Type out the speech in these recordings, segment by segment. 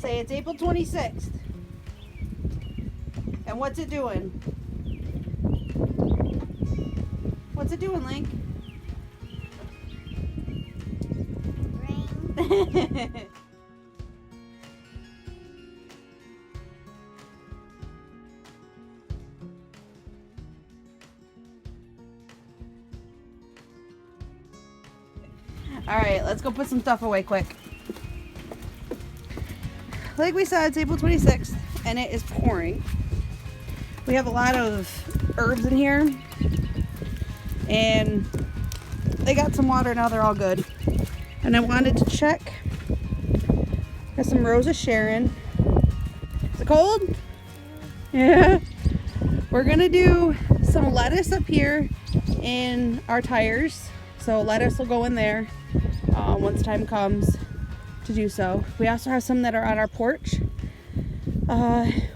Say it's April 26th. And what's it doing? What's it doing, Link? Rain. Alright, let's go put some stuff away quick. Like we said, it's April 26th and it is pouring. We have a lot of herbs in here and they got some water now, they're all good. And I wanted to check. Got some Rosa Sharon. Is it cold? Yeah. We're gonna do some lettuce up here in our tires. So lettuce will go in there once time comes to do so. We also have some that are on our porch.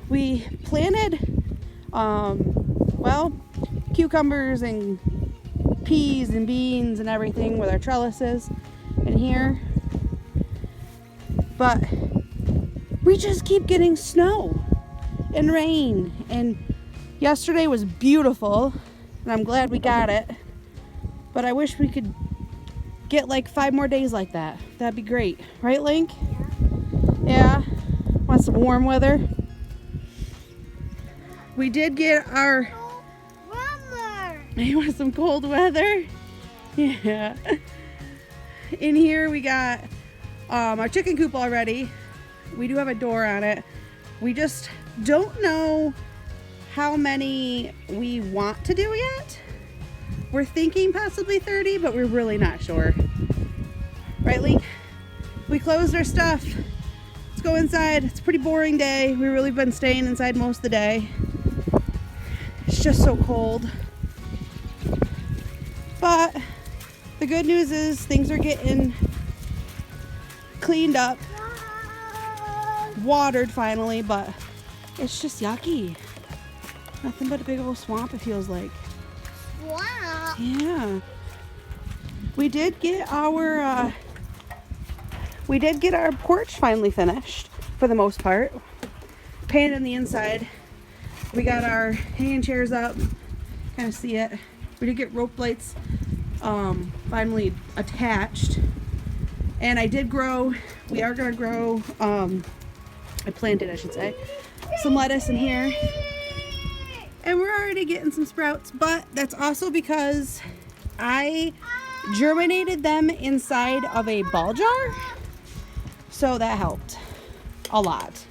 We planted, well, cucumbers and peas and beans and everything with our trellises in here. But we just keep getting snow and rain. And yesterday was beautiful and I'm glad we got it. But I wish we could get like 5 more days like that. That'd be great. Right, Link? Yeah. Want some warm weather? We did get our... Warmer. You want some cold weather? Yeah. In here we got our chicken coop already. We do have a door on it. We just don't know how many we want to do yet. We're thinking possibly 30, but we're really not sure. Right, Link? We closed our stuff. Let's go inside. It's a pretty boring day. We've really been staying inside most of the day. It's just so cold. But the good news is things are getting cleaned up, watered finally, but it's just yucky. Nothing but a big old swamp, it feels like. Wow. Yeah. We did get our porch finally finished for the most part. Painted on the inside. We got our hanging chairs up. Kind of see it. We did get rope lights finally attached. And I did grow, we are gonna grow, I planted, I should say, some lettuce in here. And we're already getting some sprouts, but that's also because I germinated them inside of a ball jar. So that helped a lot.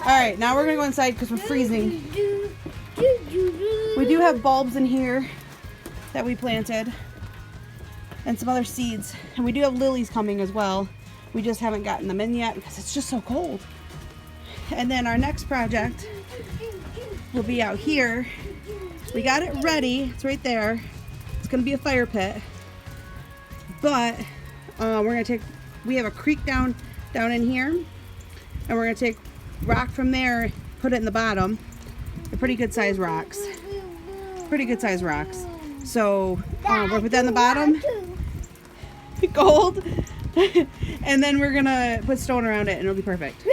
Alright, now we're gonna go inside because we're freezing. We do have bulbs in here that we planted and some other seeds. And we do have lilies coming as well. We just haven't gotten them in yet because it's just so cold. And then our next project will be out here. We got it ready. It's right there. It's going to be a fire pit. But we're going to take, we have a creek down in here. And we're going to take rock from there, put it in the bottom. They're pretty good size rocks. Pretty good size rocks. So we'll put that in the bottom. Gold. And then we're going to put stone around it and it'll be perfect.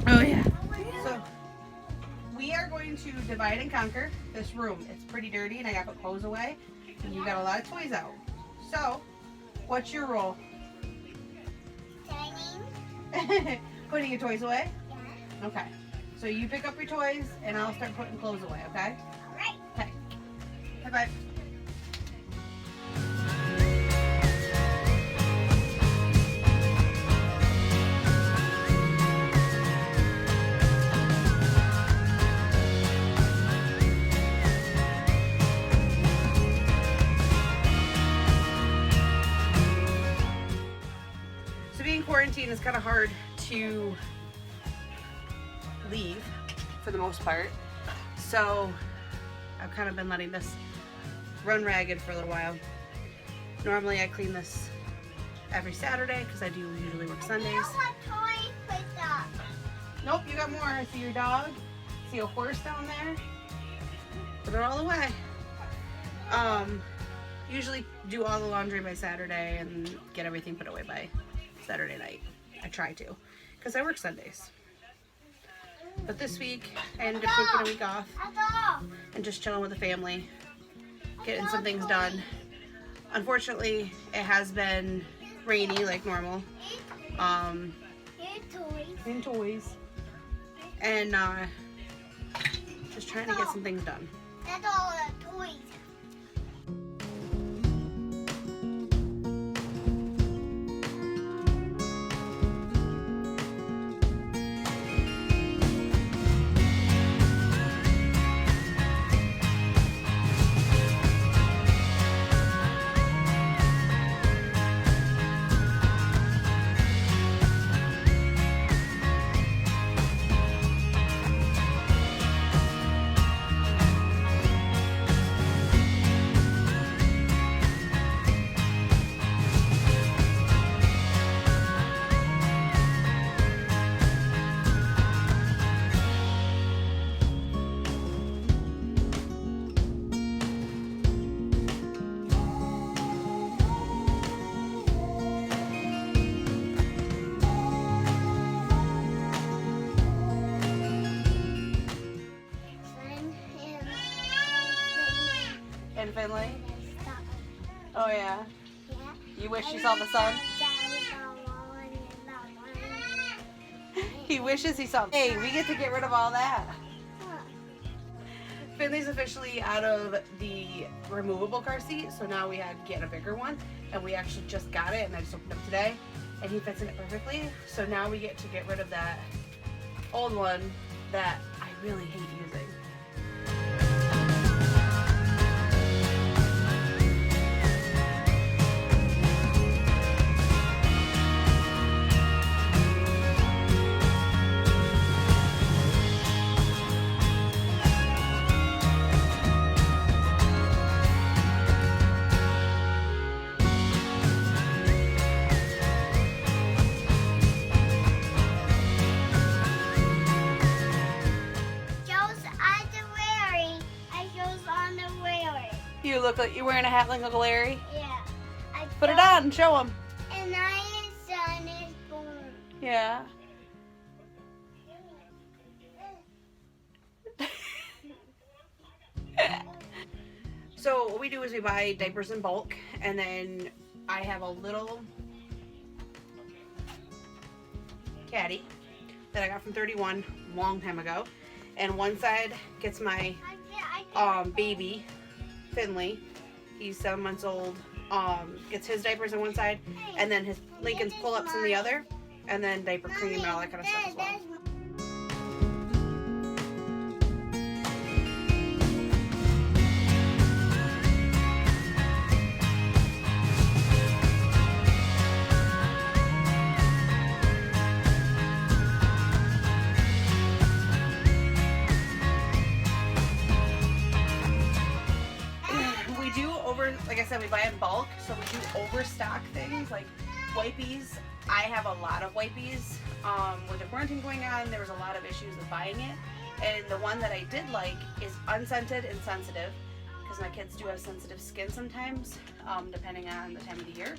Oh yeah. So we are going to divide and conquer this room. It's pretty dirty and I got to put clothes away. And you got a lot of toys out. So, what's your role? Putting your toys away? Yeah. Okay. So you pick up your toys and I'll start putting clothes away, okay? Alright. Okay. Bye-bye. Being quarantined is kind of hard to leave for the most part, so I've kind of been letting this run ragged for a little while. Normally I clean this every Saturday because I do usually work Sundays. What toy picked up? Nope, you got more. I see your dog. See a horse down there. Put it all away. usually do all the laundry by Saturday and get everything put away by Saturday night. I try to, because I work Sundays. But this week, I ended up taking a week off and just chilling with the family, getting some things done. Unfortunately, it has been rainy like normal. And toys. And just trying to get some things done. That's all the toys. In Finley? Stop. Oh yeah. Yeah. You wish you saw the sun? He wishes he saw. Hey, we get to get rid of all that. Finley's officially out of the removable car seat, so now we had to get a bigger one, and we actually just got it, and I just opened it up today, and he fits in it perfectly. So now we get to get rid of that old one that I really hate using. You look like you're wearing a hat like Uncle Larry. Yeah. Put it on and show him. And I son is born. Yeah. So what we do is we buy diapers in bulk, and then I have a little caddy that I got from 31 a long time ago, and one side gets my baby Finley. He's 7 months old. Gets his diapers on one side, and then his Lincoln's pull-ups in the other, and then diaper cream and all that kind of stuff as well. Like I said, we buy in bulk, so we do overstock things like wipies. I have a lot of wipies. With the quarantine going on, there was a lot of issues with buying it, and the one that I did like is unscented and sensitive, because my kids do have sensitive skin sometimes, depending on the time of the year.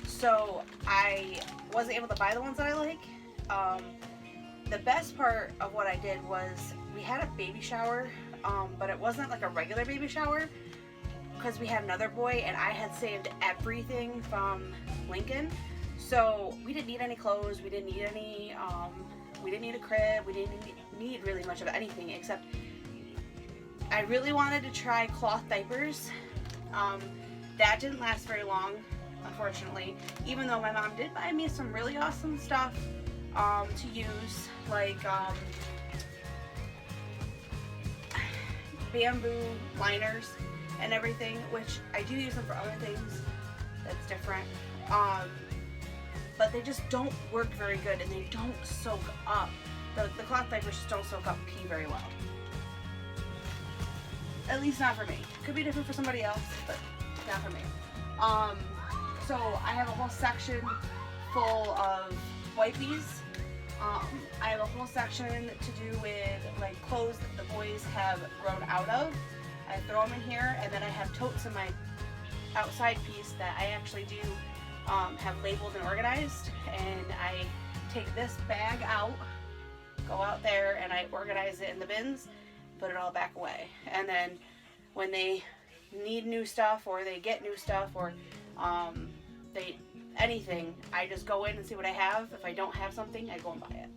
So I wasn't able to buy the ones that I like. The best part of what I did was we had a baby shower, but it wasn't like a regular baby shower, because we had another boy, and I had saved everything from Lincoln, so we didn't need any clothes, we didn't need any, we didn't need a crib, we didn't need really much of anything, except I really wanted to try cloth diapers. That didn't last very long, unfortunately, even though my mom did buy me some really awesome stuff to use, like bamboo liners and everything, which I do use them for other things that's different, but they just don't work very good, and they don't soak up. The cloth diapers just don't soak up pee very well. At least not for me. Could be different for somebody else, but not for me. So I have a whole section full of wipies. I have a whole section to do with like clothes that the boys have grown out of. I throw them in here, and then I have totes in my outside piece that I actually do have labeled and organized, and I take this bag out, go out there, and I organize it in the bins, put it all back away. And then when they need new stuff or they get new stuff or they anything, I just go in and see what I have. If I don't have something, I go and buy it.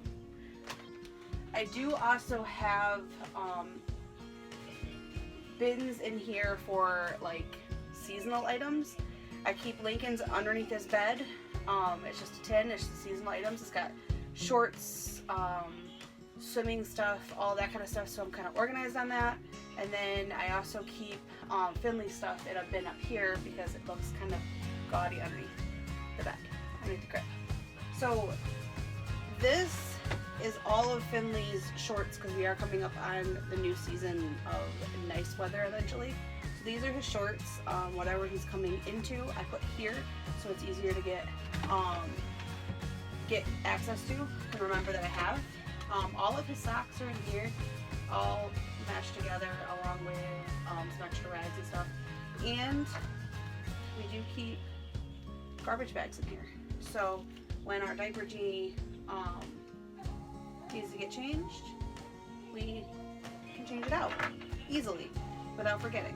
I do also have bins in here for like seasonal items. I keep Lincoln's underneath his bed. It's just a tin, it's just seasonal items. It's got shorts, swimming stuff, all that kind of stuff, so I'm kind of organized on that. And then I also keep Finley stuff in a bin up here because it looks kind of gaudy underneath the bed, underneath the crib. So this is all of Finley's shorts because we are coming up on the new season of nice weather eventually. So these are his shorts. Whatever he's coming into, I put here so it's easier to get access to and remember that I have. All of his socks are in here, all mashed together along with some extra rags and stuff. And we do keep garbage bags in here. So when our diaper genie needs to get changed, we can change it out easily without forgetting.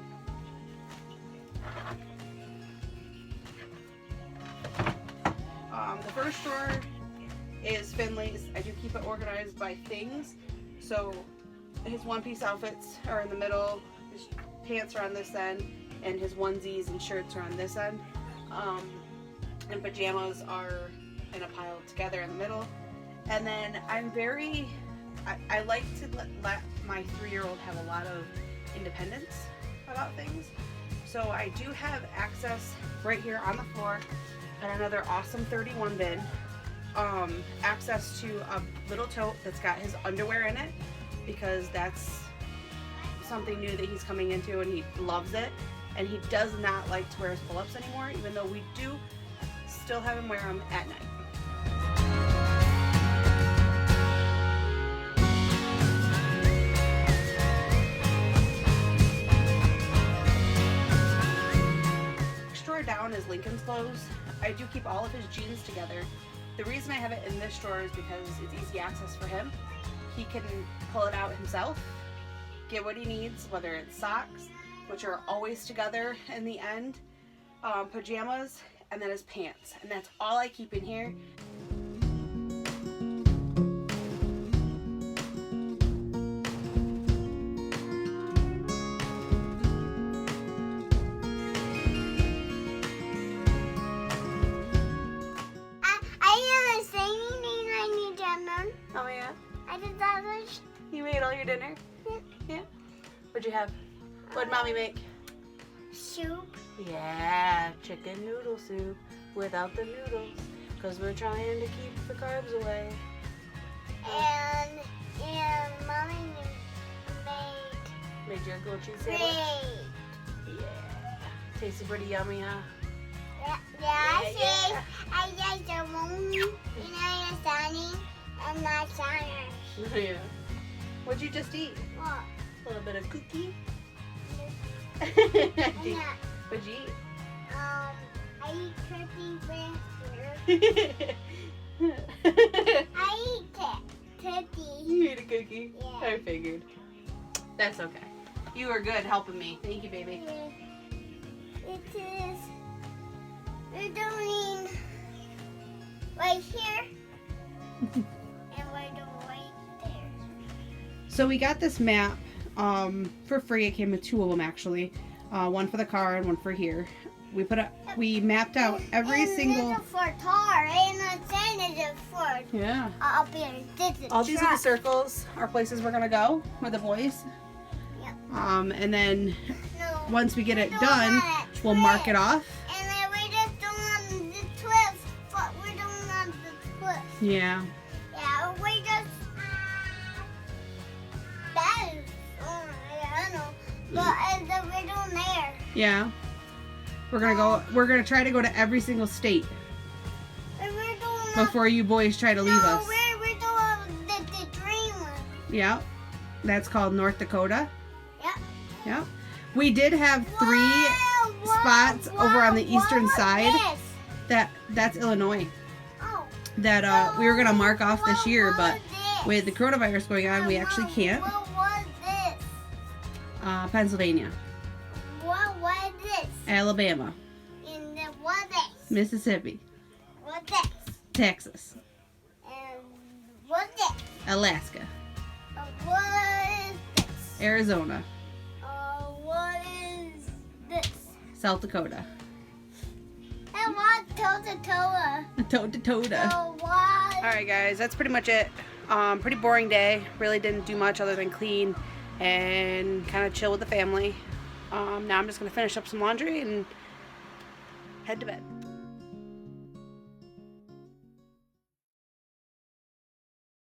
The first drawer is Finley's. I do keep it organized by things. So his one-piece outfits are in the middle, his pants are on this end, and his onesies and shirts are on this end. And pajamas are in a pile together in the middle. And then I like to let my 3-year-old have a lot of independence about things. So I do have access right here on the floor and another awesome 31 bin. Access to a little tote that's got his underwear in it because that's something new that he's coming into and he loves it. And he does not like to wear his pull-ups anymore, even though we do still have him wear them at night. Down is Lincoln's clothes. I do keep all of his jeans together. The reason I have it in this drawer is because it's easy access for him. He can pull it out himself, get what he needs, whether it's socks, which are always together in the end, pajamas, and then his pants. And that's all I keep in here. Oh yeah? I did that much. You made all your dinner? Yeah. Yeah? What'd you have? What'd Mommy make? Soup. Yeah, chicken noodle soup without the noodles. Because we're trying to keep the carbs away. And Mommy Made your grilled cheese sandwich? Yeah. Tasted pretty yummy, huh? Yeah. I like the moon and I am sunny. I'm not tired. Yeah. What'd you just eat? What? A little bit of cookie? I'm What'd you eat? I eat cookie bread. I eat cookie. You ate a cookie? Yeah. I figured. That's okay. You were good helping me. Thank you, baby. It is. We're doing right here. And we're doing right there. So we got this map for free. It came with 2 of them actually. One for the car and one for here. We mapped out every single. This is for tar, and the sand is for Yeah. up here. This is All these are the truck. circles, are places we're gonna go with the boys. Yep. And then No, once we get it we're doing done, on a we'll mark it twist. off. And then we just doing on the twist. But we're doing on the twist. Yeah. Yeah, we just. That is. I don't know. But we're doing there. Yeah. We're gonna try to go to every single state And we're doing. before you boys try to leave us. We're doing the dream one. Yeah. That's called North Dakota. Yep. Yeah. We did have 3 Wow, spots over on the eastern side. This? That's Illinois. Oh. That we were gonna mark off this year, but this? with the coronavirus going on, we actually can't. What was this? Pennsylvania, What was this? Alabama, And then what this? Mississippi, What this? Texas, And what this? Alaska, What is this? Arizona, What is this? South Dakota, And what Tototoa? Tota. So what? Alright guys, that's pretty much it. Pretty boring day. Really didn't do much other than clean and kind of chill with the family. Now I'm just going to finish up some laundry and head to bed.